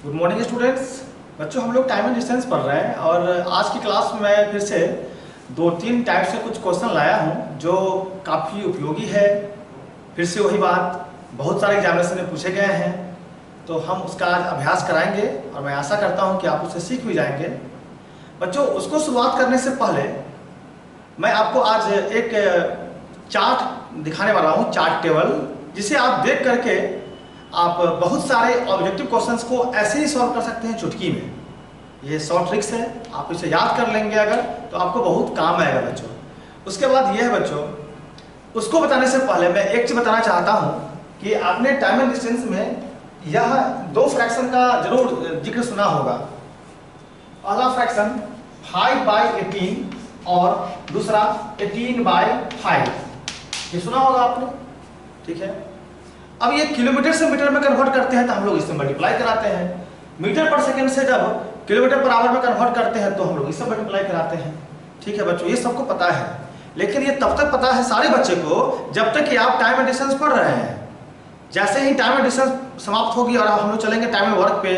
Good morning students. बच्चों हम लोग टाइम एंड डिस्टेंस पढ़ रहे हैं और आज की क्लास में मैं फिर से 2-3 टाइप से कुछ क्वेश्चन लाया हूं जो काफ़ी उपयोगी है। फिर से वही बात, बहुत सारे एग्जामिनेशन में पूछे गए हैं, तो हम उसका आज अभ्यास कराएंगे और मैं आशा करता हूं कि आप उससे सीख भी जाएंगे। बच्चों उसको शुरुआत करने से पहले मैं आपको आज एक चार्ट दिखाने वाला हूँ, चार्ट टेबल, जिसे आप देख करके आप बहुत सारे ऑब्जेक्टिव क्वेश्चंस को ऐसे ही सॉल्व कर सकते हैं चुटकी में। ये शॉर्ट ट्रिक्स है, आप इसे याद कर लेंगे अगर तो आपको बहुत काम आएगा बच्चों। उसके बाद यह है बच्चों, उसको बताने से पहले मैं एक चीज़ बताना चाहता हूँ कि आपने टाइम एंड डिस्टेंस में यह 2 फ्रैक्शन का जरूर जिक्र सुना होगा। पहला फ्रैक्शन 5/18 और दूसरा 18/5, ये सुना होगा आपने, ठीक है। अब ये किलोमीटर से मीटर में कन्वर्ट करते हैं तो हम लोग इससे मल्टीप्लाई कराते हैं। मीटर पर सेकंड से जब किलोमीटर पर आवर में कन्वर्ट करते हैं तो हम लोग इससे मल्टीप्लाई कराते हैं, ठीक है बच्चों। ये सबको पता है, लेकिन ये तब तक पता है सारे बच्चे को जब तक कि आप टाइम एंड डिस्टेंस पढ़ रहे हैं। जैसे ही टाइम एंड डिस्टेंस समाप्त होगी और हम लोग चलेंगे टाइम एंड वर्क पे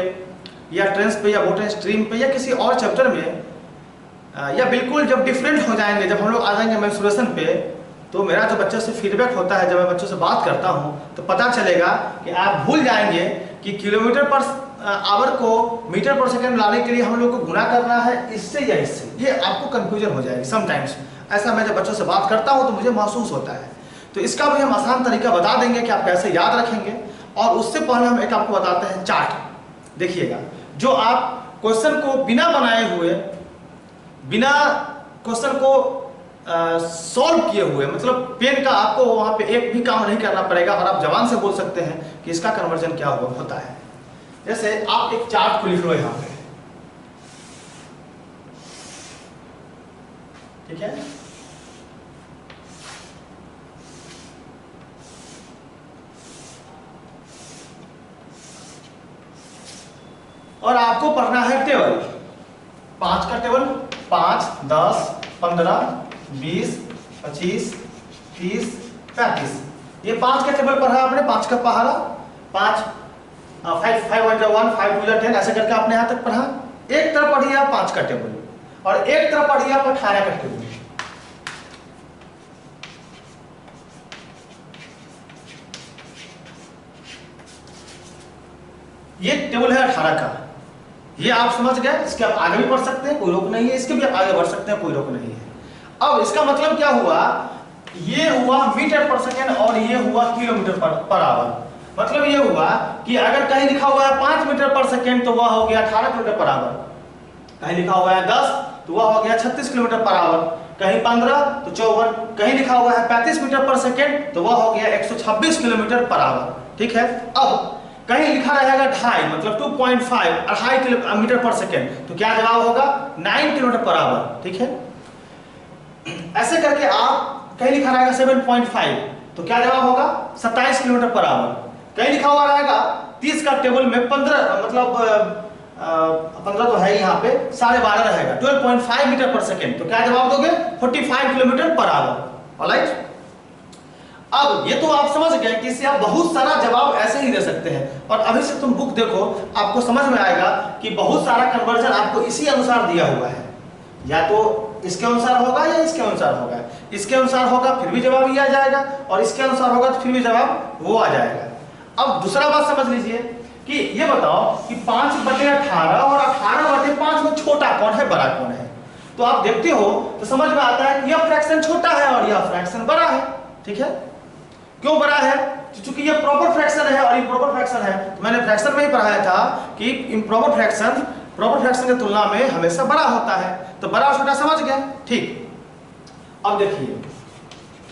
या ट्रेंस पे या वोटर स्ट्रीम पे या किसी और चैप्टर में, या बिल्कुल जब डिफरेंट हो जाएंगे, जब हम लोग आ जाएंगे मेंसुरेशन पे, तो मेरा जो बच्चों से फीडबैक होता है, जब मैं बच्चों से बात करता हूं तो पता चलेगा कि आप भूल जाएंगे कि किलोमीटर पर आवर को मीटर पर सेकंड लाने के लिए हम लोग को गुना करना है इससे या इससे। ये आपको कंफ्यूजन हो जाएगी समटाइम्स। ऐसा मैं जब बच्चों से बात करता हूं तो मुझे महसूस होता है, तो इसका भी हम आसान तरीका बता देंगे कि आप कैसे याद रखेंगे। और उससे पहले हम एक आपको बताते हैं चार्ट। देखिएगा, जो आप क्वेश्चन को बिना बनाए हुए, बिना क्वेश्चन को सॉल्व किए हुए, मतलब पेन का आपको वहां पे एक भी काम नहीं करना पड़ेगा और आप जबान से बोल सकते हैं कि इसका कन्वर्जन क्या होता है। जैसे आप एक चार्ट को लिख लो यहां पे, ठीक है। और आपको पढ़ना है टेबल 5 का टेबल, 5, 10, 15, 20, 25, 30, 35। ये 5 का टेबल पढ़ा आपने, 5 का पहाड़ा, 5 5 1 5 2 10, ऐसे करके आपने यहां तक पढ़ा। एक तरफ पढ़िए आप 5 का टेबल और एक तरफ पढ़िए आप 18 का टेबल। ये टेबल है 18 का, ये आप समझ गए। इसके आप आगे भी बढ़ सकते हैं, कोई रोक नहीं है, इसके भी आप आगे बढ़ सकते हैं, कोई रोक नहीं है। अब इसका मतलब क्या हुआ, ये हुआ मीटर पर सेकेंड और ये हुआ किलोमीटर पर आवर। मतलब ये हुआ कि अगर कहीं लिखा हुआ है 5 मीटर पर सेकेंड तो वह हो गया 18 किलोमीटर पर आवर, कहीं लिखा हुआ है 10 तो वह हो गया 36 किलोमीटर पर आवर, कहीं 15 तो 54, कहीं लिखा हुआ है 35 मीटर पर सेकेंड तो वह हो गया 126 किलोमीटर पर आवर, ठीक है। अब कहीं लिखा रहेगा 2.5 मतलब 2.5 2.5 किलोमीटर पर सेकेंड, तो क्या जवाब होगा 9 किलोमीटर पर आवर, ठीक है। ऐसे करके आप कहीं लिखा रहेगा 7.5 तो क्या जवाब होगा 27 किलोमीटर पर आवर। कहीं लिखा हुआ रहेगा 30 का टेबल में 15 मतलब 15 तो है यहाँ पे 12.5 रहेगा 12.5 मीटर पर सेकेंड, तो क्या जवाब दोगे 45 किलोमीटर पर आवर। ऑलराइट, अब ये तो आप समझ गए कि इससे आप बहुत सारा जवाब ऐसे ही दे सकते हैं। और अभी से तुम बुक देखो, आपको समझ में आएगा कि बहुत सारा कन्वर्जन आपको इसी अनुसार दिया हुआ है, या तो इसके अनुसार होगा या इसके अनुसार होगा। इसके अनुसार होगा फिर भी जवाब ये आ जाएगा, और इसके अनुसार होगा तो फिर भी जवाब वो आ जाएगा। अब दूसरा बात समझ लीजिए कि ये बताओ कि 5/18 और 18/5 में छोटा कौन है, बड़ा कौन है। तो आप देखते हो तो समझ में आता है कि यह फ्रैक्शन छोटा है और यह फ्रैक्शन बड़ा है, ठीक है। क्यों बड़ा है, क्योंकि ये प्रॉपर फ्रैक्शन है और इम्प्रॉपर फ्रैक्शन है। तो मैंने फ्रैक्शन में ही पढ़ाया था कि इम्प्रॉपर फ्रैक्शन प्रॉपर फ्रैक्शन की तुलना में हमेशा बड़ा होता है, तो बड़ा और छोटा समझ गए, ठीक। अब देखिए,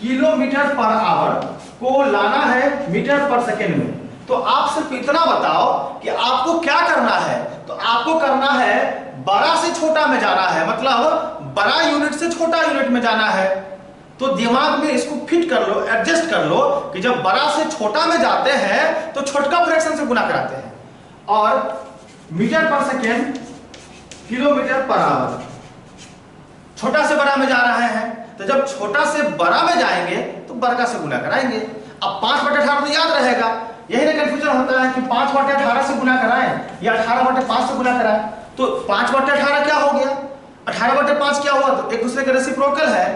किलोमीटर पर आवर को लाना है मीटर पर सेकेंड में, तो आप सिर्फ इतना बताओ कि आपको क्या करना है। तो आपको करना है बड़ा से छोटा में जाना है, मतलब बड़ा यूनिट से छोटा यूनिट में जाना है। तो दिमाग में इसको फिट कर लो, एडजस्ट कर लो कि जब बड़ा से छोटा में जाते हैं तो छोटका फ्रैक्शन से गुना कराते हैं, और मीटर पर सेकेंड किलोमीटर पर आवर, छोटा से बड़ा में जा रहे हैं तो जब छोटा से बड़ा में जाएंगे तो बड़का से गुना कराएंगे। अब 5/18 तो याद रहेगा, यही ना कंफ्यूजन होता है कि 5/18 से गुना कराएं या 18/5 से गुना कराएं। तो 5/18 क्या हो गया, 18/5 क्या हुआ, तो एक दूसरे के रेसिप्रोकल है।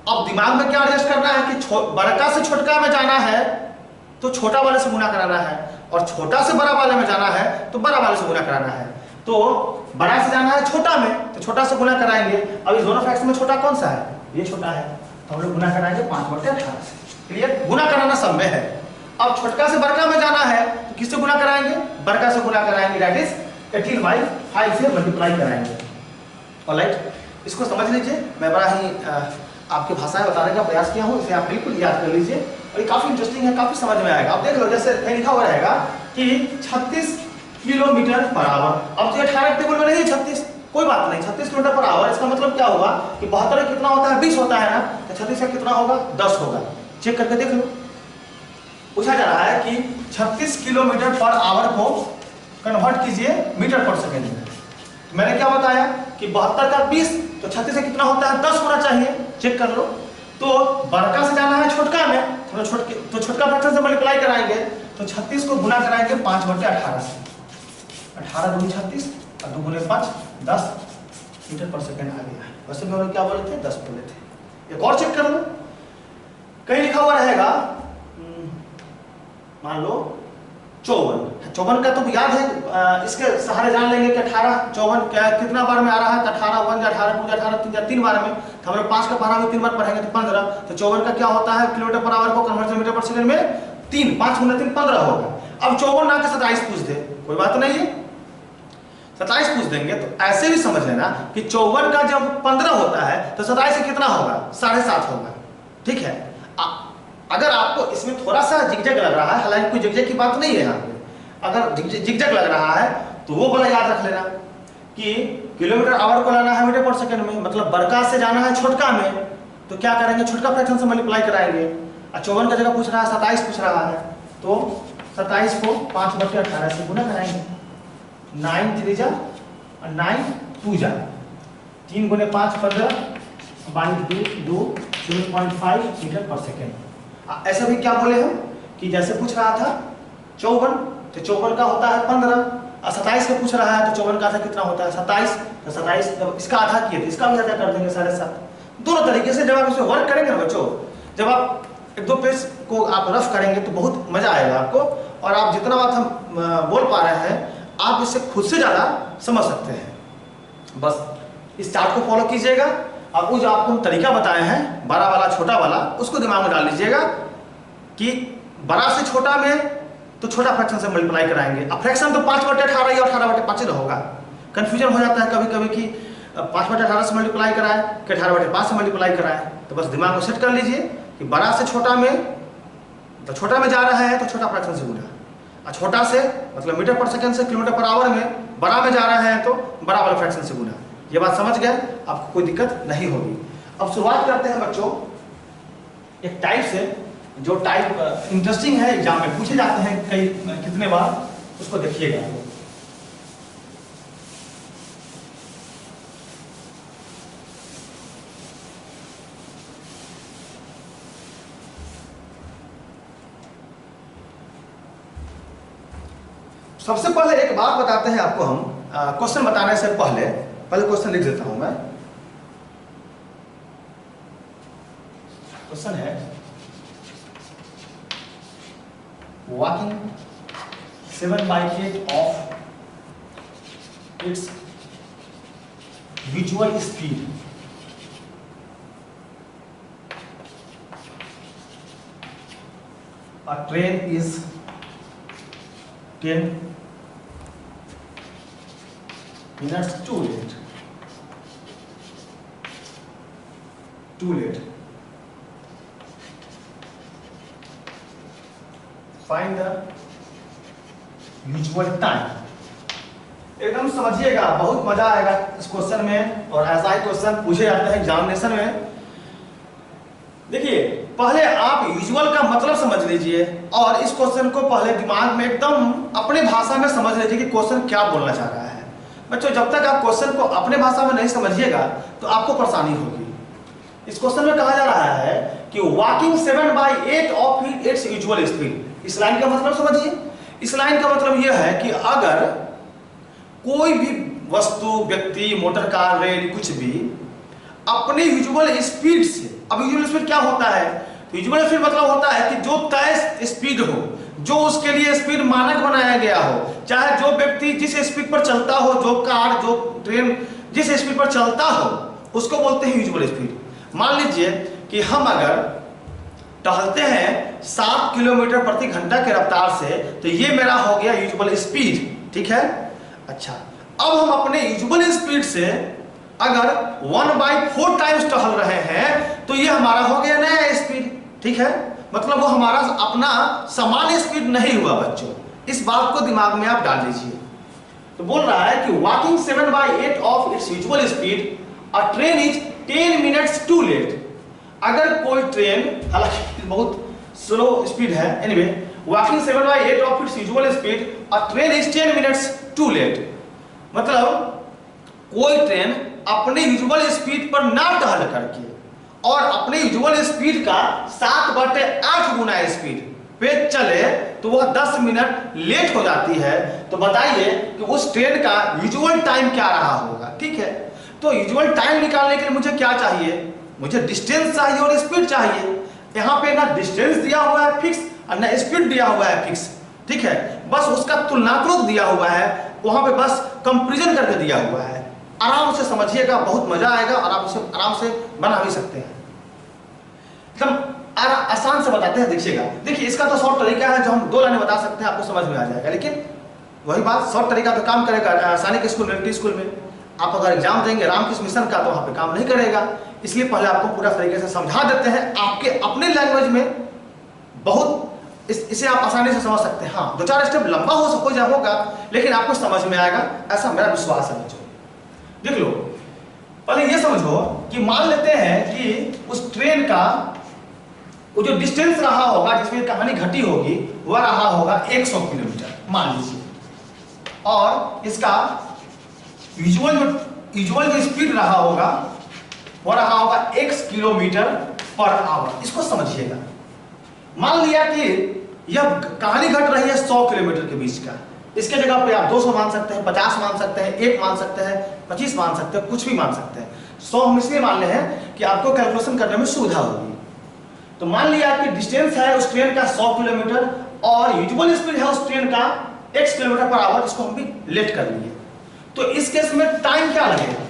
अब दिमाग में क्या एडजस्ट करना है कि बड़का से छोटका में जाना है तो छोटा वाले से गुना कराना है, और छोटा से बड़ा वाले में जाना है तो बड़ा वाले से गुना कराना है। तो बड़ा से जाना है छोटा में तो छोटा से गुना कराएंगे। अब इस दोनों फ्रैक्शन में छोटा कौन सा है, ये छोटा है, तो हम लोग गुना कराएंगे 5/18 से। क्लियर, गुना कराना सब में है। अब छोटका से बड़का में जाना है तो किससे गुना कराएंगे, बड़का से गुना कराएंगे, दैट इज 18/5 से मल्टीप्लाई कराएंगे। ऑलराइट, इसको समझ लीजिए, मैं बड़ा ही आपकी भाषा में बताने का प्रयास किया हूँ, इसे आप बिल्कुल याद कर लीजिए और ये काफी इंटरेस्टिंग है, काफी समझ में आएगा। आप देख लो, जैसे कहीं लिखा हुआ रहेगा कि 36 किलोमीटर पर आवर। अब तो 18 टेबल में नहीं है 36, कोई बात नहीं, 36 किलोमीटर पर आवर, इसका मतलब क्या होगा कि 72 कितना होता है, 20 होता है ना, तो 36 का कितना होगा, 10 होगा। चेक करके देख लो। पूछा जा रहा है कि 36 किलोमीटर पर आवर को कन्वर्ट कीजिए मीटर पर सेकेंड में। मैंने क्या बताया कि 72 का 20, तो 36 से कितना होता है, 10 होना चाहिए। चेक कर लो। तो बड़का से जाना है छोटका में, तो छोटका फ्रैक्शन से मल्टीप्लाई कराएंगे, तो 36 को गुना कराएंगे 5/18 से। 18 दूनी 36 और 2 गुने 5 10 मीटर पर सेकेंड आ गया। वैसे में हम क्या बोले थे, 10 बोले थे। एक और चेक कर लो, कहीं लिखा हुआ रहेगा मान लो 54 का तो याद है, इसके सहारे जान लेंगे कि 18 54 क्या कितना बार में आ रहा है, तो 18 1 18 2 18 3 बार में, तो हम लोग 5 का 12 में 3 बार पढ़ेंगे तो 15। तो 54 का क्या होता है, किलोमीटर पर आवर को कन्वर्ट मीटर पर सेकंड में 3, 5 गुना 3 15 होगा। अब 54 ना के 27 पूछ दे, कोई बात नहीं है, 27 पूछ देंगे, तो ऐसे भी समझ लेना कि 54 का जब 15 होता है तो 27 से कितना होगा, 7.5 होगा। ठीक है, अगर आपको इसमें थोड़ा सा जिगजग लग रहा है, हालांकि कोई जिगजग की बात नहीं है यहाँ पे, अगर जिगजग लग रहा है तो वो वाला याद रख लेना कि किलोमीटर आवर को लाना है मीटर पर सेकंड में, मतलब बड़का से जाना है छोटका में, तो क्या करेंगे, छोटका फ्रैक्शन से मल्टीप्लाई कराएंगे। और 54 का जगह पूछ रहा है 27 पूछ रहा है, तो 27 को 5/18 से गुना कराएंगे। 9 3 जा और 9 2 जा, 3 गुने 5 15 22 2 0.5 मीटर पर सेकेंड। ऐसा भी क्या बोले हम कि जैसे पूछ रहा था 54, तो 54 का होता है 15, और 27 का पूछ रहा है तो 54 का आधा कितना होता है, 27, तो 27 जब इसका आधा किए तो इसका भी आधा कर देंगे 7.5। दोनों तरीके से जब आप इसे वर्क करेंगे ना बच्चों, जब आप 1-2 पेज को आप रफ करेंगे तो बहुत मजा आएगा आपको, और आप जितना बात हम बोल पा रहे हैं आप इससे खुद से ज्यादा समझ सकते हैं। बस इस चार्ट को फॉलो कीजिएगा, और वो जो आपको तरीका बताए हैं बड़ा वाला छोटा वाला, उसको दिमाग में डाल लीजिएगा कि बड़ा से छोटा में तो छोटा फ्रैक्शन से मल्टीप्लाई कराएंगे। अब फ्रैक्शन तो 5/18 या 18/5 होगा, कंफ्यूजन हो जाता है कभी कभी कि 5/18 से मल्टीप्लाई कराए कि 18/5 से मल्टीप्लाई कराए। तो बस दिमाग को सेट कर लीजिए कि बड़ा से छोटा में, तो छोटा में जा रहा है तो छोटा फ्रैक्शन से गुना, और छोटा से मतलब मीटर पर सेकंड से किलोमीटर पर आवर में बड़ा में जा रहा है तो बड़ा वाला फ्रैक्शन से गुना। ये बात समझ गए, आपको कोई दिक्कत नहीं होगी। अब शुरुआत करते हैं बच्चों एक टाइप से, जो टाइप इंटरेस्टिंग है, एग्जाम में पूछे जाते हैं कई कितने बार, उसको देखिएगा। सबसे पहले एक बात बताते हैं आपको हम, क्वेश्चन बताने से पहले क्वेश्चन लिख देता हूं मैं। क्वेश्चन है walking 7/8 of its visual speed a train is 10 minutes too late. Find the usual time. एकदम समझिएगा, बहुत मजा आएगा इस क्वेश्चन में, और ऐसा ही क्वेश्चन पूछे जाते हैं एग्जामिनेशन में। देखिए पहले आप यूजुअल का मतलब समझ लीजिए, और इस क्वेश्चन को पहले दिमाग में एकदम अपने भाषा में समझ लीजिए कि क्वेश्चन क्या बोलना चाह रहा है। बच्चों जब तक आप क्वेश्चन को अपने भाषा में नहीं समझिएगा तो आपको परेशानी होगी। इस क्वेश्चन में कहा जा रहा है कि walking 7/8 of its usual speed, इस लाइन का मतलब समझिए, इस लाइन का मतलब यह है कि अगर कोई भी वस्तु, व्यक्ति, मोटर कार, रेल, कुछ भी अपने यूजुअल स्पीड से, अब यूजुअल स्पीड क्या होता है, तो यूजुअल स्पीड मतलब होता है कि जो तय स्पीड हो, जो उसके लिए स्पीड मानक बनाया गया हो, चाहे जो व्यक्ति जिस स्पीड पर चलता हो, जो कार, जो ट्रेन जिस स्पीड पर चलता हो, उसको बोलते हैं यूजुअल स्पीड। मान लीजिए कि हम अगर टहलते हैं 7 किलोमीटर प्रति घंटा के रफ्तार से, तो ये मेरा हो गया यूजुअल स्पीड, ठीक है। अच्छा, अब हम अपने यूजुअल स्पीड से अगर 1/4 टाइम्स टहल रहे हैं, तो ये हमारा हो गया नया स्पीड, ठीक है। मतलब वो हमारा अपना सामान्य स्पीड नहीं हुआ बच्चों, इस बात को दिमाग में आप डाल लीजिए। तो बोल रहा है कि walking 7/8 of its usual speed, a train is 10 minutes too late. अगर कोई ट्रेन, हालांकि बहुत स्लो स्पीड है, anyway, walking 7/8 of its usual speed, a train is 10 minutes too late. मतलब कोई ट्रेन अपने यूजुअल स्पीड पर ना टहल करके और अपने यूजुअल स्पीड का 7/8 गुना स्पीड पे चले, तो वह 10 मिनट लेट हो जाती है। तो बताइए कि उस ट्रेन का यूजुअल टाइम क्या रहा होगा, ठीक है। तो यूजुअल टाइम निकालने के लिए मुझे क्या चाहिए, मुझे डिस्टेंस चाहिए और स्पीड चाहिए। यहाँ पे ना डिस्टेंस दिया हुआ है फिक्स और ना स्पीड दिया हुआ है फिक्स, ठीक है। बस उसका तुलनात्मक दिया हुआ है, वहां पे बस कंपैरिजन करके दिया हुआ है। आराम से समझिएगा, बहुत मजा आएगा और आप उसे आराम से बना भी सकते हैं। एकदम आसान से बताते हैं, देखिएगा। देखिए, इसका तो शॉर्ट तरीका है जो हम 2 लाइनें बता सकते हैं, आपको समझ में आ जाएगा। लेकिन वही बात, शॉर्ट तरीका तो काम करेगा सैनिक स्कूल, मिलिट्री स्कूल में आप अगर एग्जाम देंगे रामकृष्ण मिशन का, तो वहाँ पे काम नहीं करेगा। इसलिए पहले आपको पूरा तरीके से समझा देते हैं आपके अपने लैंग्वेज में, बहुत इसे आप आसानी से समझ सकते हैं। हाँ, 2-4 स्टेप लंबा हो होगा, लेकिन आपको समझ में आएगा, ऐसा मेरा विश्वास है बच्चों। देख लो, पहले ये समझो कि मान लेते हैं कि उस ट्रेन का वो जो डिस्टेंस रहा होगा, जिसमें कहानी घटी होगी, वह रहा होगा 100 किलोमीटर मान लीजिए, और इसका यूजुअल जो स्पीड रहा होगा वो रहा होगा x किलोमीटर पर आवर। इसको समझिएगा। मान लिया कि यह कहानी घट रही है 100 किलोमीटर के बीच का, इसके जगह पे आप 200 मान सकते हैं, 50 मान सकते हैं, 1 मान सकते हैं, 25 मान सकते हैं, कुछ भी मान सकते हैं। 100 हम इसलिए मान रहे हैं कि आपको कैलकुलेशन करने में सुविधा होगी। तो मान लिया कि डिस्टेंस है उस ट्रेन का 100 किलोमीटर और यूजुअल स्पीड है उस ट्रेन का x किलोमीटर पर आवर, इसको हम भी लेट कर लिए। तो इस केस में टाइम क्या लगेगा,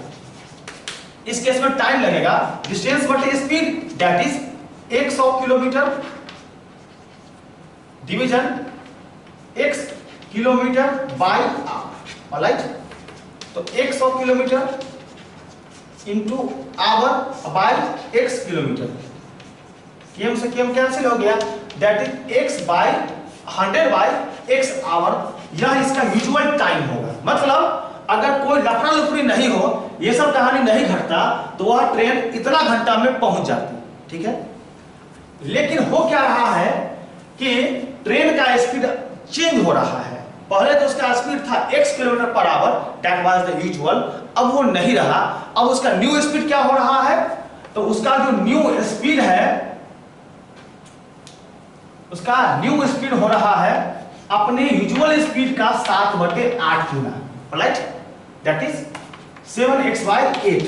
इस केस में टाइम लगेगा डिस्टेंस बटे speed, that is 100 kilometre division x kilometre by hour, alright. तो 100 kilometre into hour by x kilometre, km से km कैंसिल हो गया, that is x by 100 by x hour. यह इसका यूजुअल टाइम होगा। मतलब अगर कोई लफड़ा लुफड़ी नहीं हो, ये सब कहानी नहीं घटता, तो वह ट्रेन इतना घंटा में पहुंच जाती, ठीक है। लेकिन हो क्या रहा है कि ट्रेन का स्पीड चेंज हो रहा है। पहले तो उसका स्पीड था x kilometre per hour, that was the usual, अब वो नहीं रहा। अब उसका न्यू स्पीड क्या हो रहा है, तो उसका जो न्यू स्पीड है, उसका न्यू स्पीड हो रहा है अपने यूजुअल स्पीड का 7/8 गुना, राइट, दैट इज 7x/8,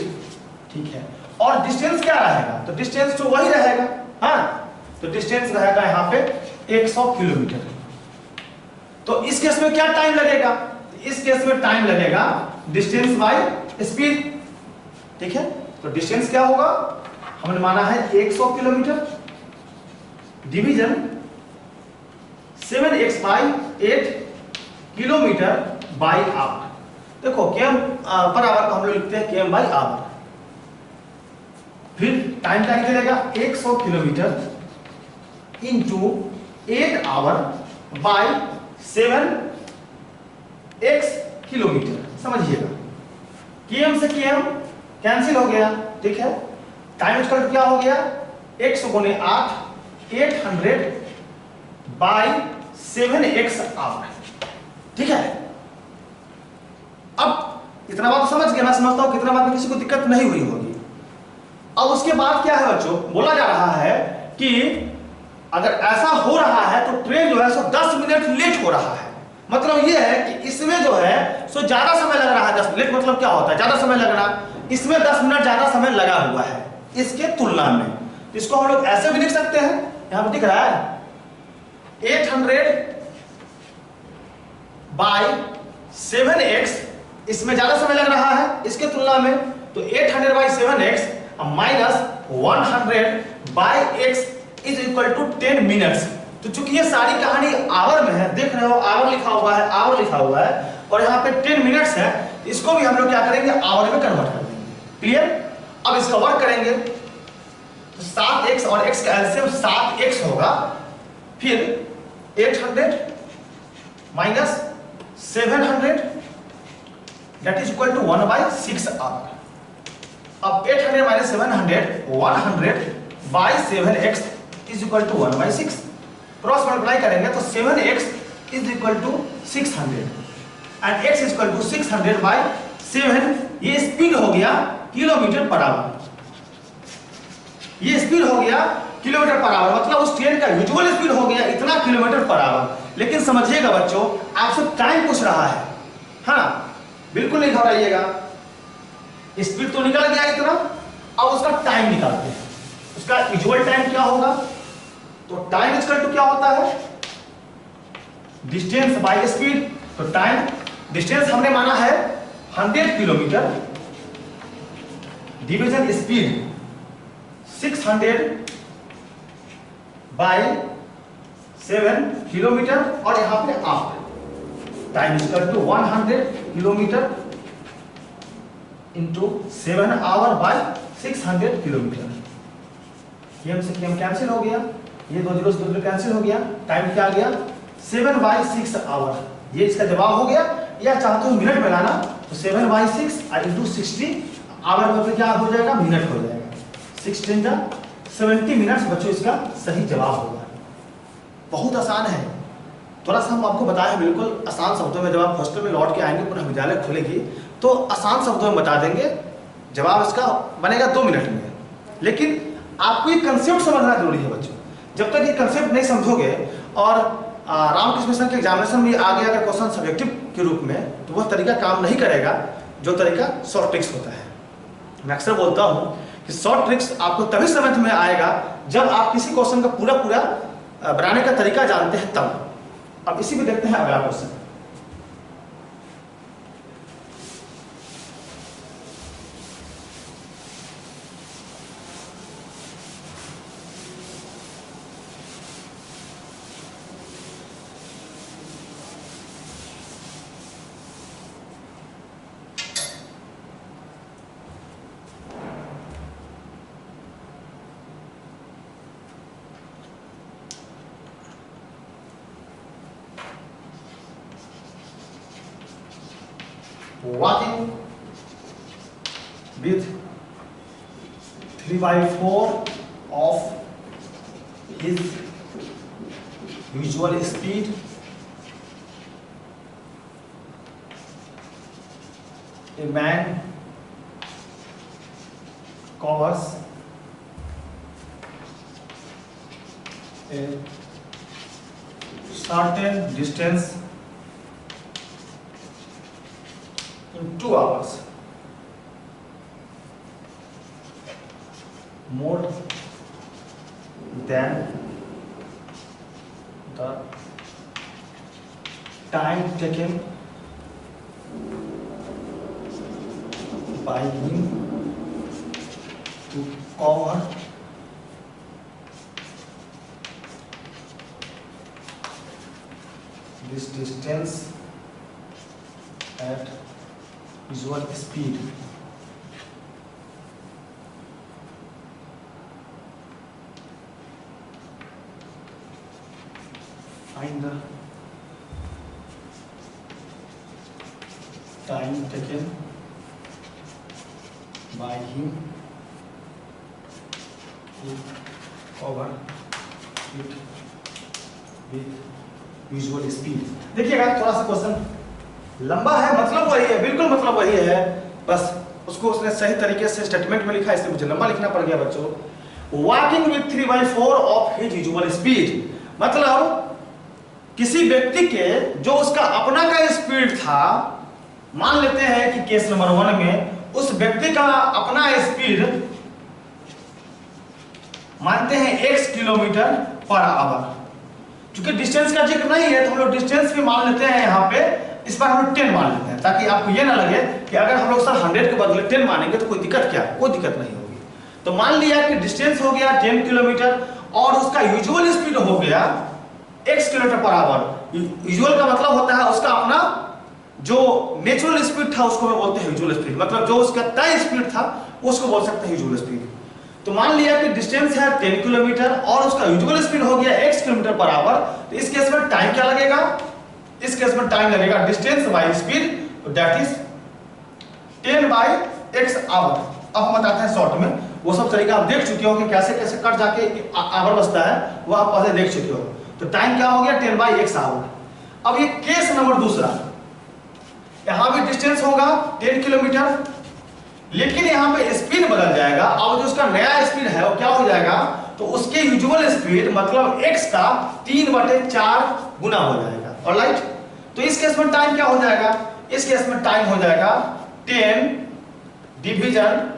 ठीक है। और डिस्टेंस क्या रहेगा, तो डिस्टेंस तो वही रहेगा, हाँ, तो डिस्टेंस रहेगा यहाँ पे 100 किलोमीटर। तो इस केस में क्या टाइम लगेगा, इस केस में टाइम लगेगा डिस्टेंस बाय स्पीड, ठीक है। तो डिस्टेंस क्या होगा, हमने माना है 100 kilometre division 7x/8 kilometre by hour. देखो km पर आवर को हम लोग लिखते हैं km बाय आवर। फिर टाइम क्या निकलेगा, 100 kilometre into 8 hour by 7x kilometre. समझिएगा, km से km कैंसिल हो गया, ठीक है। टाइम स्क्वायर क्या हो गया, 100 गुने 8, 800 बाय 7x आवर, ठीक है। अब इतना बात तो समझ गया, मैं समझता हूं कितना बात में किसी को दिक्कत नहीं हुई होगी। अब उसके बाद क्या है बच्चों, बोला जा रहा है कि अगर ऐसा हो रहा है तो ट्रेन जो है सो 10 मिनट लेट हो रहा है। मतलब ये है कि इसमें जो है सो ज्यादा समय लग रहा है। 10 लेट मतलब क्या होता है? ज्यादा समय लगना। इसमें 10 मिनट ज्यादा समय लगा हुआ है इसके तुलना में। इसको हम लोग ऐसे भी लिख सकते हैं, यहां पर दिख रहा है 800 बाई 7x, इसमें ज्यादा समय लग रहा है इसके तुलना में। तो 800 by 7x minus 100 by x is equal to 10 minutes. तो चूंकि ये सारी कहानी आवर में है, देख रहे हो आवर लिखा हुआ है, आवर लिखा हुआ है, और यहाँ पे 10 मिनट्स है, इसको भी हम लोग क्या करेंगे? आवर में कन्वर्ट कर देंगे। क्लियर? अब इसका वर्क करेंगे तो 7x और x का एलसीएम 7x होगा, फिर 800 minus 700 that is equal to 1/6 hour. अब 800 minus 700 100 by 7x is equal to 1/6। Cross multiply करेंगे तो 7x is equal to 600 and x is equal to 600 by 7। ये स्पीड हो गया किलोमीटर पर आवर। ये स्पीड हो गया किलोमीटर पर आवर, मतलब उस ट्रेन का यूजुअल स्पीड हो गया इतना किलोमीटर पर आवर। लेकिन समझिएगा बच्चों, आपसे टाइम पूछ रहा है, हाँ बिल्कुल नहीं घबराइएगा। स्पीड तो निकल गया इतना, अब उसका टाइम निकालते हैं। उसका यूजुअल टाइम क्या होगा? तो टाइम इक्वल टू क्या होता है? Distance by speed. तो टाइम, डिस्टेंस हमने माना है 100 kilometre, division speed 600 by 7 kilometre, और यहां पे after time equal to 100 kilometre into 7 hour by 600 kilometre. ये हमसे कैंसिल हो गया, ये 2 जीरो से 2 जीरो कैंसिल हो गया, टाइम क्या आ गया? 7/6 आवर। ये इसका जवाब हो गया। या चाहते हो मिनट में लाना तो 7/6 इंटू 60 आवर मतलब क्या हो जाएगा? मिनट हो जाएगा। 16 जा 70 मिनट्स बच्चों इसका सही जवाब होगा। बहुत आसान है, थोड़ा सा हम आपको बताएं बिल्कुल आसान शब्दों में। जब आप हॉस्टल में लौट के आएंगे, पुनः विद्यालय खुलेगी, तो आसान शब्दों में बता देंगे। जवाब इसका बनेगा 2 मिनट में। लेकिन आपको ये कंसेप्ट समझना जरूरी है बच्चों। जब तक ये कंसेप्ट नहीं समझोगे, और रामकृष्ण मिशन के एग्जामिनेशन में आ गया अगर क्वेश्चन सब्जेक्टिव के रूप में, तो वह तरीका काम नहीं करेगा जो तरीका शॉर्ट ट्रिक्स होता है। मैं अक्सर बोलता हूँ कि शॉर्ट ट्रिक्स आपको तभी समझ में आएगा जब आप किसी क्वेश्चन का पूरा बनाने का तरीका जानते हैं तब। अब इसी में देखते हैं अगला question. Walking with 3/4 of his usual speed, a man covers a certain distance in 2 hours, more than the time taken by him to cover this distance at usual speed. Find the time taken by him to cover it with usual speed. देखिएगा थोड़ा सा question लंबा है, मतलब वही है, बिल्कुल मतलब वही है, बस उसको उसने सही तरीके से स्टेटमेंट में लिखा, इसलिए मुझे लंबा लिखना पड़ गया बच्चों। Walking with 3/4 of his usual speed. मतलब किसी व्यक्ति के जो उसका अपना का स्पीड था, मान लेते हैं कि केस नंबर 1 में उस व्यक्ति का अपना स्पीड मानते हैं x किलोमीटर पर आवर। क्योंकि डिस्टेंस का जिक्र नहीं है तो हम लोग डिस्टेंस भी मान लेते हैं यहाँ पे, इस पर हम लोग 10 मान लेते हैं, ताकि आपको ये ना लगे कि अगर हम लोग सर 100 के बदले 10 मानेंगे तो कोई दिक्कत क्या, कोई दिक्कत नहीं होगी। तो मान लिया कि डिस्टेंस हो गया 10 किलोमीटर और उसका यूजुअल स्पीड हो गया x kilometre per hour. Usual का मतलब होता है उसका अपना जो नेचुरल स्पीड था उसको बोलते हैं यूजुअल स्पीड, मतलब जो उसका तय स्पीड था उसको बोल सकते हैं यूजुअल स्पीड। तो मान लिया कि डिस्टेंस है 10 किलोमीटर और उसका यूजुअल स्पीड हो गया x किलोमीटर पर आवर, तो इस केस में टाइम क्या लगेगा, इस केस में टाइम लगेगा distance by speed, that is 10/x hour. अब हम बताते हैं शॉर्ट में, वो सब तरीका आप देख चुके हो कि कैसे कैसे कट जाके आवर बचता है, वो आप पहले देख चुके हो। तो टाइम क्या हो गया 10/x आवर। अब ये केस नंबर दूसरा, यहां भी डिस्टेंस होगा 10 किलोमीटर, लेकिन यहां पे स्पीड बदल जाएगा। अब जो उसका नया स्पीड है वो क्या हो जाएगा, तो उसके यूजुअल स्पीड मतलब x का 3/4 गुना हो जाएगा। ऑलराइट, तो इस केस में टाइम क्या हो जाएगा, इस केस में टाइम हो जाएगा 10 division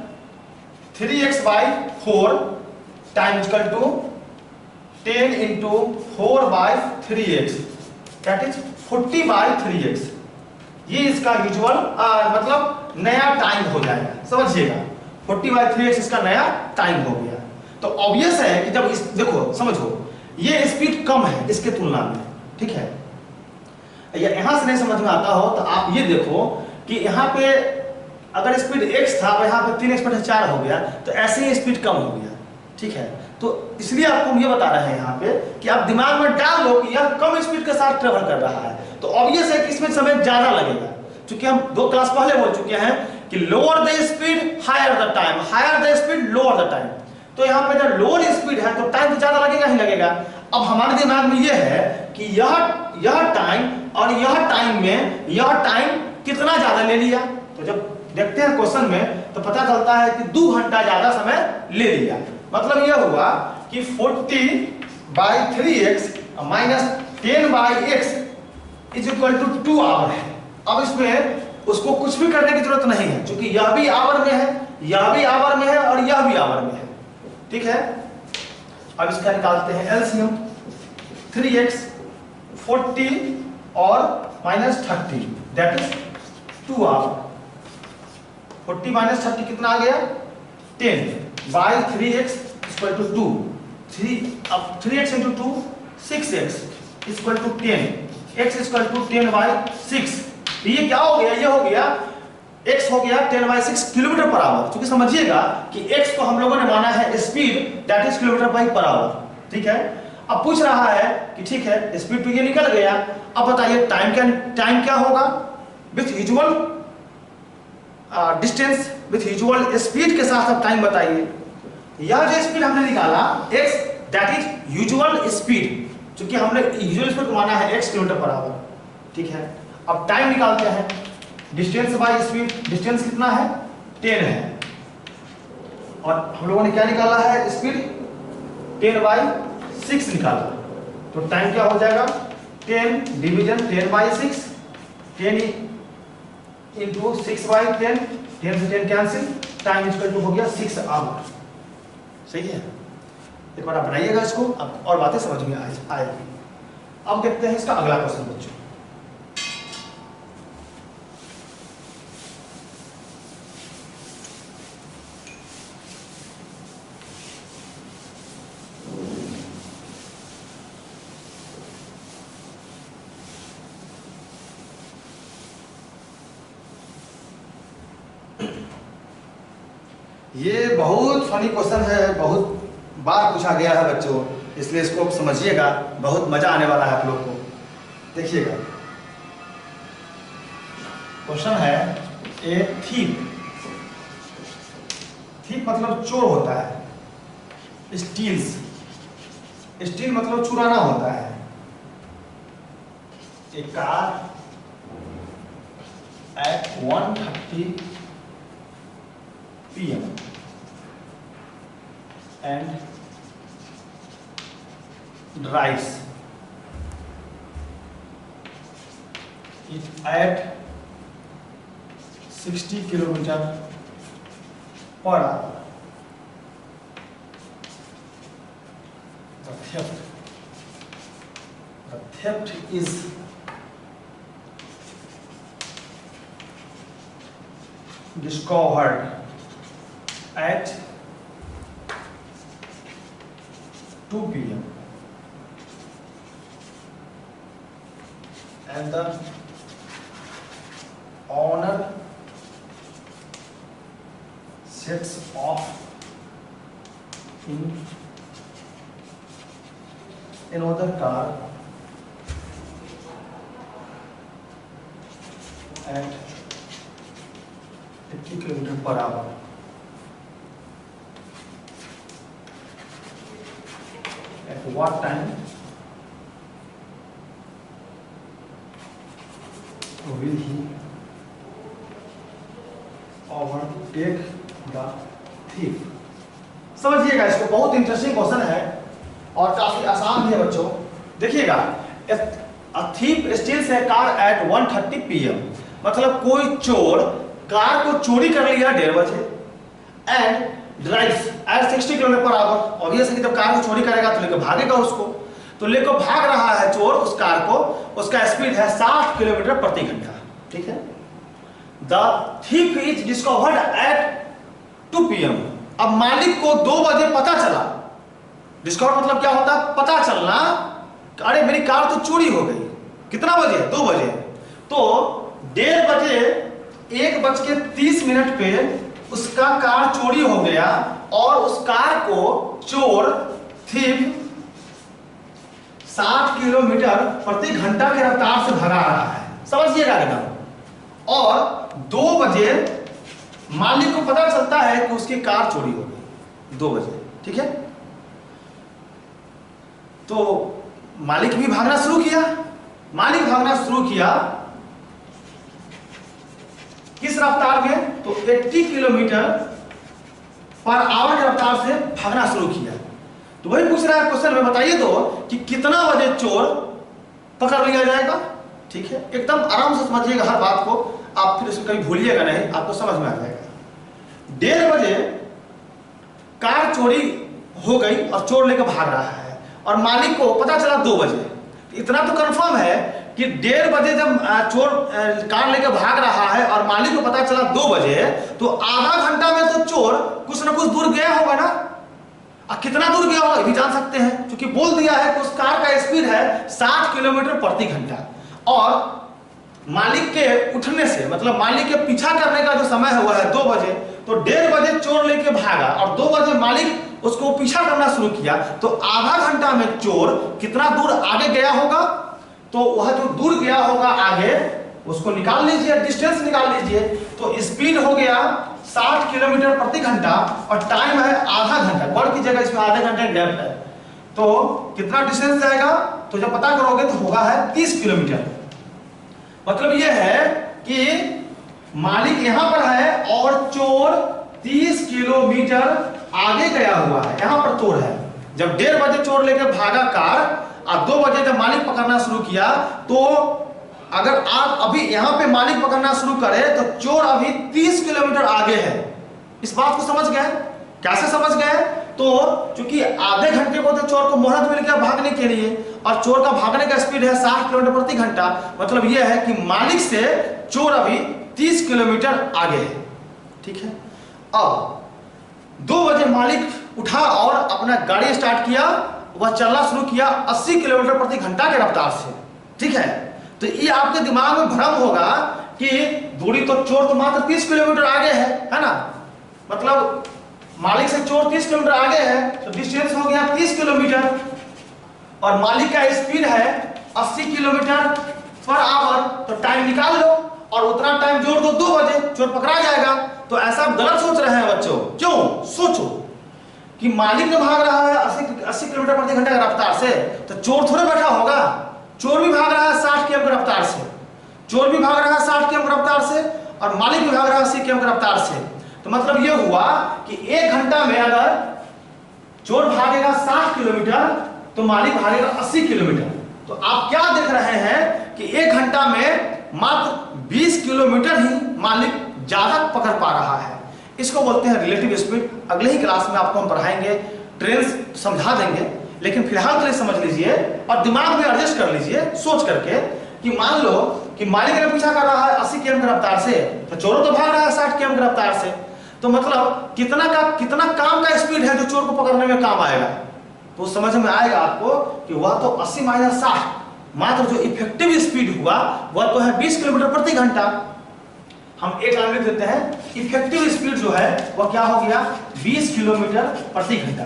3x/4 time equal to 10 into 4/3x, that is 40/3x। ये इसका यूजुअल मतलब नया टाइम हो जाएगा, समझिएगा 40/3x इसका नया टाइम हो गया। तो ऑब्वियस है कि जब इस देखो समझो ये स्पीड कम है इसके तुलना में, ठीक है। यहां से नहीं समझ में आता हो तो आप ये देखो कि यहाँ पे अगर स्पीड x था और यहाँ पे 3x/4 हो गया, तो ऐसे ही स्पीड कम हो गया, ठीक है। तो इसलिए आपको हम ये बता रहे हैं यहाँ पे कि आप दिमाग में डाल लो कि यह कम स्पीड के साथ ट्रेवल कर रहा है, तो ऑब्वियस है कि इसमें समय ज्यादा लगेगा। क्योंकि हम 2 क्लास पहले बोल चुके हैं कि lower the speed higher the time, higher the speed lower the time. तो यहाँ पे जब लोअर स्पीड है तो टाइम तो ज्यादा लगेगा ही लगेगा। अब हमारे दिमाग में ये है कि यह टाइम और यह टाइम में यह टाइम कितना ज्यादा ले लिया। तो जब देखते हैं क्वेश्चन में तो पता चलता है कि 2 घंटा ज्यादा समय ले लिया। मतलब यह हुआ कि 40/3x minus 10/x is equal to 2 hour है। अब इसमें उसको कुछ भी करने की जरूरत नहीं है, क्योंकि यह भी आवर में है, यह भी आवर में है और यह भी आवर में है, ठीक है। अब इसका निकालते हैं एलसीएम, 3x 40 और minus 30 that is 2 hour. 40 minus 30 कितना आ गया 10/3x इक्वल टू 2। अब 3x into 2 6x equal to 10, x equal to 10/6। ये क्या हो गया, ये हो गया x हो गया 10/6 किलोमीटर पर आवर। क्योंकि समझिएगा कि x को हम लोगों ने माना है speed, that is kilometre per hour, ठीक है। अब पूछ रहा है कि ठीक है स्पीड तो ये निकल गया, अब बताइए टाइम क्या होगा with usual distance with usual speed के साथ। अब टाइम बताइए, यह जो स्पीड हमने निकाला x that is usual speed, क्योंकि हमने यूजुअल स्पीड को माना है x किलोमीटर पर आवर, ठीक है। अब टाइम निकालते हैं, डिस्टेंस बाय स्पीड, डिस्टेंस कितना है 10 है और हम लोगों ने क्या निकाला है स्पीड 10/6 निकाला। तो टाइम क्या हो जाएगा 10 डिवीजन 10/6, 10 इंटू 6/10, 10 से 10 कैंसिल, टाइम इक्वल टू हो गया 6 आवर। सही है, एक बार आप बनाइएगा इसको, अब और बातें समझ में आएगी। अब देखते हैं इसका अगला क्वेश्चन बच्चों। ये बहुत फनी क्वेश्चन है, बहुत बार पूछा गया है बच्चों, इसलिए इसको समझिएगा, बहुत मजा आने वाला है आप लोग को। देखिएगा क्वेश्चन है ए थीप मतलब चोर होता है, स्टील मतलब चुराना होता है। ए car at 1:30 PM and drives it at 60 km per hour. The theft is discovered at 2 p.m. and the owner sets off in another car at 50 km per hour. At what time will he overtake the thief? समझिएगा, इसको बहुत interesting question है और काफी आसान भी है बच्चों। देखिएगा, a thief steals a car at 1:30 PM, मतलब कोई चोर कार को चोरी कर लिया 1:30 बजे and drives at 60 km per hour। Obvious है कि जब कार को चोरी करेगा तो लेकर भागेगा उसको, तो लेकर भाग रहा है चोर उस कार को, उसका स्पीड है 60 किलोमीटर प्रति घंटा। ठीक है। The thief is discovered at 2 PM। अब मालिक को 2 बजे पता चला। डिस्कवर मतलब क्या होता है? पता चलना, अरे मेरी कार तो चोरी हो गई। कितना बजे? 2 बजे। तो 1:30 बजे 1:30 पे उसका कार चोरी हो गया और उस कार को चोर थीफ 60 किलोमीटर प्रति घंटा की रफ्तार से भगा रहा है। समझिएगा एकदम। और 2 बजे मालिक को पता चलता है कि उसकी कार चोरी हो गई 2 बजे। ठीक है। तो मालिक भी भागना शुरू किया। मालिक भागना शुरू किया किस रफ्तार में? तो 80 किलोमीटर पर आवर की रफ्तार से भागना शुरू किया। तो वही पूछ रहा है क्वेश्चन में, बताइए तो कि कितना बजे चोर पकड़ लिया जाएगा। ठीक है, एकदम आराम से समझिएगा हर बात को, आप फिर इसको कभी भूलिएगा नहीं, आपको समझ में आ जाएगा। 1:30 बजे कार चोरी हो गई और चोर लेकर भाग रहा है और मालिक को पता चला 2 बजे। इतना तो कंफर्म है कि 1:30 बजे जब चोर कार लेकर भाग रहा है और मालिक को पता चला 2 बजे, तो आधा घंटा में तो चोर कुछ ना कुछ दूर गया होगा ना। और कितना दूर गया होगा ये भी जान सकते हैं, क्योंकि बोल दिया है कि उस कार का स्पीड है 60 किलोमीटर प्रति घंटा। और मालिक के उठने से, मतलब मालिक के पीछा करने का जो समय हुआ है 2 बजे, तो 1:30 बजे चोर लेके भागा और 2 बजे मालिक उसको पीछा करना शुरू किया, तो आधा घंटा में चोर कितना दूर आगे गया होगा? तो वह जो दूर गया होगा आगे, उसको निकाल लीजिए, डिस्टेंस निकाल लीजिए। तो स्पीड हो गया 60 किलोमीटर प्रति घंटा और टाइम है आधा घंटा। वर्ड की जगह इसमें आधे घंटे गैप है, तो कितना डिस्टेंस जाएगा? तो जब पता करोगे तो होगा है 30 किलोमीटर। मतलब यह है कि मालिक यहां पर है और चोर 30 किलोमीटर आगे गया हुआ है। यहां पर चोर है। जब 1:30 बजे चोर लेकर भागा कार और 2 बजे जब मालिक पकड़ना शुरू किया, तो अगर आप अभी यहां पे मालिक पकड़ना शुरू करें तो चोर अभी 30 किलोमीटर आगे है। इस बात को समझ गए? कैसे समझ गए? तो चूंकि आधे घंटे को तो चोर को मोहलत मिल गया भागने के लिए और चोर का भागने का स्पीड है 60 किलोमीटर प्रति घंटा, मतलब यह है कि मालिक से चोर अभी 30 किलोमीटर आगे है। ठीक है। अब 2 बजे मालिक उठा और अपना गाड़ी स्टार्ट किया, वह चलना शुरू किया 80 किलोमीटर प्रति घंटा के रफ्तार से। ठीक है। तो ये आपके दिमाग में भ्रम होगा कि दूरी तो चोर तो मात्र 30 किलोमीटर आगे है ना, मतलब मालिक से चोर 30 किलोमीटर आगे है, तो डिस्टेंस हो गया 30 किलोमीटर और मालिक का स्पीड है 80 किलोमीटर पर आवर। तो टाइम निकाल लो और उतना टाइम जोड़ दो, 2 बजे चोर पकड़ा जाएगा। तो ऐसा आप गलत सोच रहे हैं बच्चों। क्यों? सोचो कि मालिक जो भाग रहा है 80 किलोमीटर प्रति घंटे की रफ्तार से, तो चोर थोड़े बैठा होगा। चोर भी भाग रहा है 60 किलोमीटर रफ्तार से, चोर भी भाग रहा है 60 किलोमीटर रफ्तार से और मालिक भी भाग रहा है 80 किलोमीटर रफ्तार से। तो मतलब यह हुआ कि 1 घंटा में अगर चोर भागेगा 60 किलोमीटर तो मालिक भागेगा 80 किलोमीटर। तो आप क्या देख रहे हैं कि 1 घंटा में मात्र 20 किलोमीटर ही मालिक ज्यादा पकड़ पा रहा है। इसको बोलते हैं रिलेटिव स्पीड। अगले ही क्लास में आपको हम पढ़ाएंगे, ट्रेन समझा देंगे, लेकिन फिलहाल के लिए समझ लीजिए और दिमाग में एडजस्ट कर लीजिए सोच करके कि मान लो कि मालिक ने पीछा कर रहा है 80 किलोमीटर रफ्तार से, तो चोर तो भाग रहा है 60 किलोमीटर रफ्तार से। तो मतलब कितना काम का स्पीड है जो चोर को पकड़ने में काम आएगा। तो समझ में आएगा आपको कि वह तो 80 माइनस 60, मात्र जो इफेक्टिव स्पीड हुआ वह तो है 20 किलोमीटर प्रति घंटा। हम एक लाइन लिख देते हैं, इफेक्टिव स्पीड जो है वह क्या हो गया 20 किलोमीटर प्रति घंटा।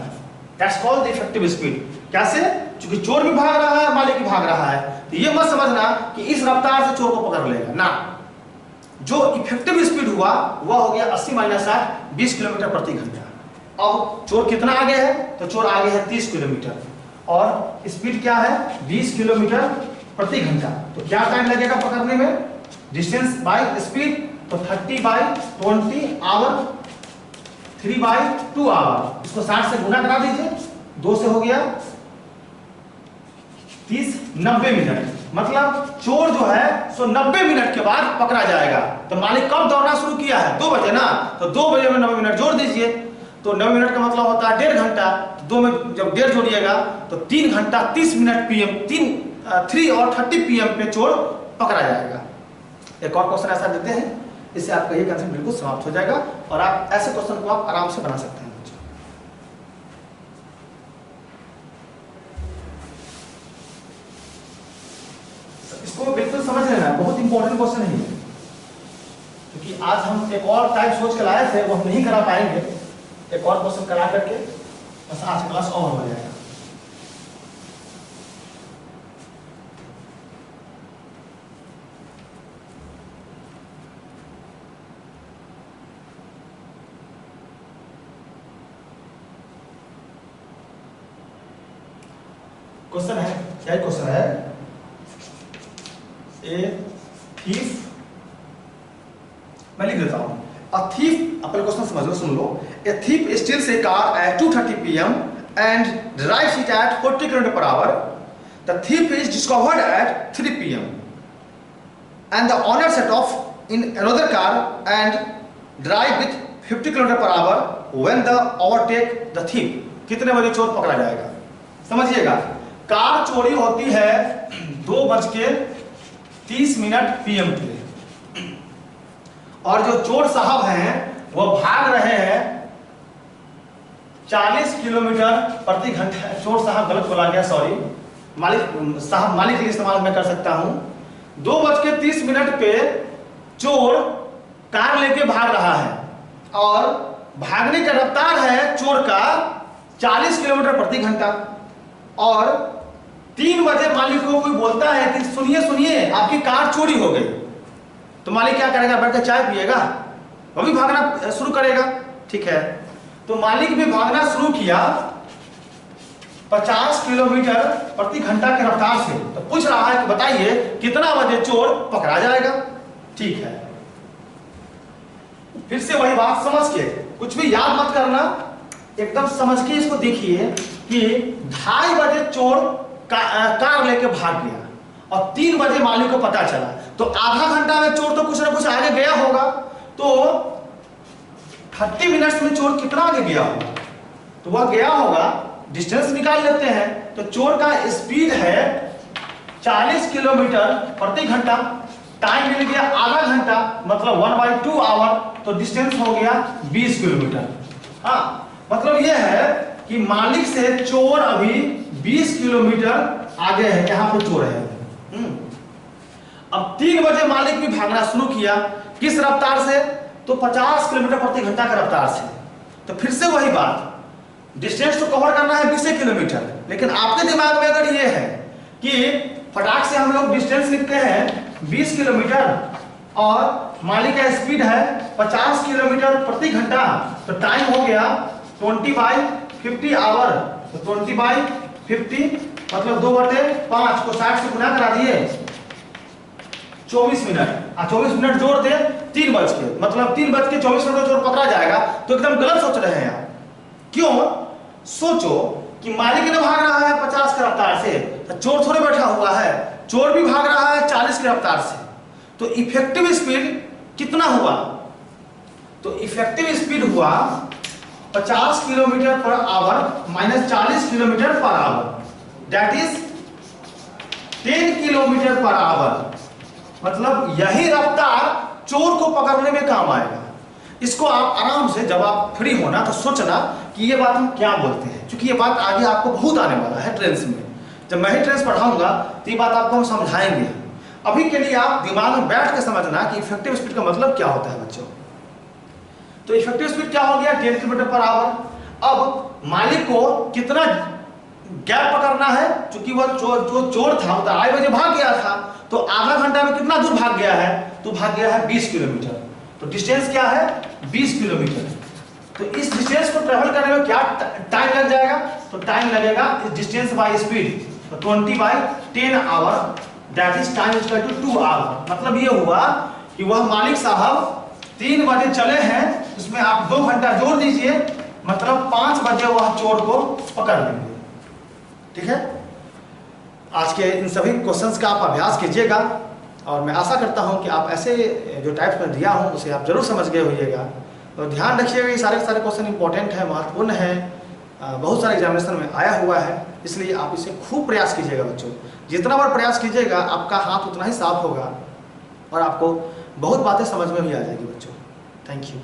That's called the effective speed. कैसे? क्योंकि चोर भी भाग रहा है, मालिक भी भाग रहा है। तो ये मत समझना कि इस रफ्तार से चोर को पकड़ लेगा ना। जो इफेक्टिव स्पीड हुआ वह हो गया 80 माइनस 60, 20 किलोमीटर प्रति घंटा। अब चोर कितना आगे है? तो चोर आगे है 30 किलोमीटर और स्पीड क्या है 20 किलोमीटर प्रति घंटा। तो क्या टाइम लगेगा पकड़ने में? डिस्टेंस बाय स्पीड, तो 30/20 आवर, 3/2 आवर। इसको 60 से गुना करा दीजिए, 2 से हो गया 30, 90 मिनट। मतलब चोर जो है सो 90 मिनट के बाद पकड़ा जाएगा। तो मालिक कब दौड़ना शुरू किया है? 2 बजे ना, तो 2 बजे में 90 मिनट जोड़ दीजिए, तो 90 मिनट का मतलब होता है 1.5 घंटा। 2 में जब 1.5 जोड़िएगा तो 3 घंटा 30 मिनट पीएम, 3:30 PM पे चोर पकड़ा जाएगा। एक और क्वेश्चन ऐसा देते हैं, इससे आपका ये कंसेप्ट बिल्कुल समाप्त हो जाएगा और आप ऐसे क्वेश्चन को आप आराम से बना सकते हैं। इसको बिल्कुल समझ लेना, बहुत इंपॉर्टेंट क्वेश्चन है ये, क्योंकि आज हम एक और टाइप सोच के लाए थे, वो हम नहीं करा पाएंगे। एक और क्वेश्चन करा करके बस आज क्लास ओवर हो जाएगा। क्वेश्चन है, क्या क्वेश्चन है? ए थीफ, मैं लिख देता हूं। A thief, अपने क्वेश्चन समझ लो, सुन लो। A thief steals a car at 2:30 PM and drives it at 40 km/h. The thief is discovered at 3 PM and the owner set off in another car and drive with 50 km/h when the overtake the thief. कितने बजे चोर पकड़ा जाएगा? समझिएगा, car चोरी होती है 2:30 PM पे और जो चोर साहब हैं वो भाग रहे हैं 40 किलोमीटर प्रति घंटा। चोर साहब गलत बोला गया, सॉरी, मालिक साहब, मालिक का इस्तेमाल मैं कर सकता हूं। 2:30 पे चोर कार लेके भाग रहा है और भागने का रफ्तार है चोर का 40 किलोमीटर प्रति घंटा। और 3 बजे मालिक को कोई बोलता है कि सुनिए सुनिए आपकी कार चोरी हो गई। तो मालिक क्या करेगा? बैठ के चाय पिएगा, वो भी भागना शुरू करेगा। ठीक है, तो मालिक भी भागना शुरू किया 50 किलोमीटर प्रति घंटा के रफ्तार से। तो पूछ रहा है कि बताइए कितना बजे चोर पकड़ा जाएगा? ठीक है, फिर से वही बात समझ के, कुछ भी याद मत करना, एकदम समझ के इसको देखिए कि 2:30 बजे चोर कार लेके भाग गया और 3 बजे मालिक को पता चला, तो आधा घंटा में चोर तो कुछ ना कुछ आगे गया होगा। तो 30 मिनट्स में चोर कितना आगे गया होगा? तो वह गया होगा, डिस्टेंस निकाल लेते हैं, तो चोर का स्पीड है 40 किलोमीटर प्रति घंटा, टाइम मिल गया आधा घंटा, मतलब 1/2 आवर, तो डिस्टेंस हो गया 20 किलोमीटर। हाँ, मतलब यह है कि मालिक से चोर अभी 20 किलोमीटर आगे है, यहाँ पे चोर है। अब 3 बजे मालिक भी भागना शुरू किया, किस रफ्तार से? तो 50 किलोमीटर प्रति घंटा के रफ्तार से। तो फिर से वही बात, डिस्टेंस तो कवर करना है 20 किलोमीटर, लेकिन आपके दिमाग में अगर ये है कि फटाक से हम लोग डिस्टेंस लिखते हैं 20 किलोमीटर और मालिक का स्पीड है 50 किलोमीटर प्रति घंटा, तो टाइम हो गया 20/50 आवर। तो 20/50 मतलब 2/5 को 60 से गुना करा दिए, 24 मिनट। 24 मिनट जोड़ दे 3 बज के, मतलब 3 बज के 24 मिनट चोर पकड़ा जाएगा। तो एकदम गलत सोच रहे हैं आप। क्यों? सोचो कि मालिक ने भाग रहा है 50 की रफ्तार से, तो चोर थोड़े बैठा हुआ है, चोर भी भाग रहा है 40 की रफ्तार से। तो इफेक्टिव स्पीड कितना हुआ? तो इफेक्टिव स्पीड हुआ 50 kilometre per hour minus 40 kilometre per hour, that is 10 kilometre per hour. मतलब यही रफ्तार चोर को पकड़ने में काम आएगा। इसको आप आराम से जब आप फ्री होना तो सोचना कि ये बात हम क्या बोलते हैं, क्योंकि ये बात आगे आपको बहुत आने वाला है ट्रेंस में। जब मैं ही ट्रेंस पढ़ाऊंगा तो ये बात आपको हम समझाएंगे। अभी के लिए आप दिमाग में बैठ के समझना कि इफेक्टिव स्पीड का मतलब क्या होता है बच्चों। तो इफेक्टिव स्पीड क्या हो गया? 10 किलोमीटर पर आवर। अब मालिक को कितना गैप पकड़ना है? क्योंकि वह जो चोर था वो 2:30 बजे भाग गया था, तो आधा घंटा में कितना दूर भाग गया है? तो भाग गया है 20 किलोमीटर। तो डिस्टेंस क्या है? 20 किलोमीटर। तो इस डिस्टेंस को ट्रेवल करने में क्या टाइम लग जाएगा? तो टाइम लगेगा इस डिस्टेंस बाय स्पीड, तो 20/10 hour, that is time equal to 2 hour. मतलब ये हुआ कि वह मालिक साहब 3 बजे चले हैं, उसमें आप 2 घंटा जोड़ दीजिए, मतलब 5 बजे वह चोर को पकड़ लेंगे। ठीक है, आज के इन सभी क्वेश्चंस का आप अभ्यास कीजिएगा और मैं आशा करता हूं कि आप ऐसे जो टाइप्स में दिया हूं उसे आप जरूर समझ गए होइएगा। तो ध्यान रखिएगा, ये सारे क्वेश्चन इंपॉर्टेंट है, महत्वपूर्ण है, बहुत सारे एग्जामिनेशन में आया हुआ है, इसलिए आप इसे खूब प्रयास कीजिएगा बच्चों। जितना बार प्रयास कीजिएगा आपका हाथ उतना ही साफ होगा और आपको बहुत बातें समझ में भी आ जाएगी बच्चों। Thank you.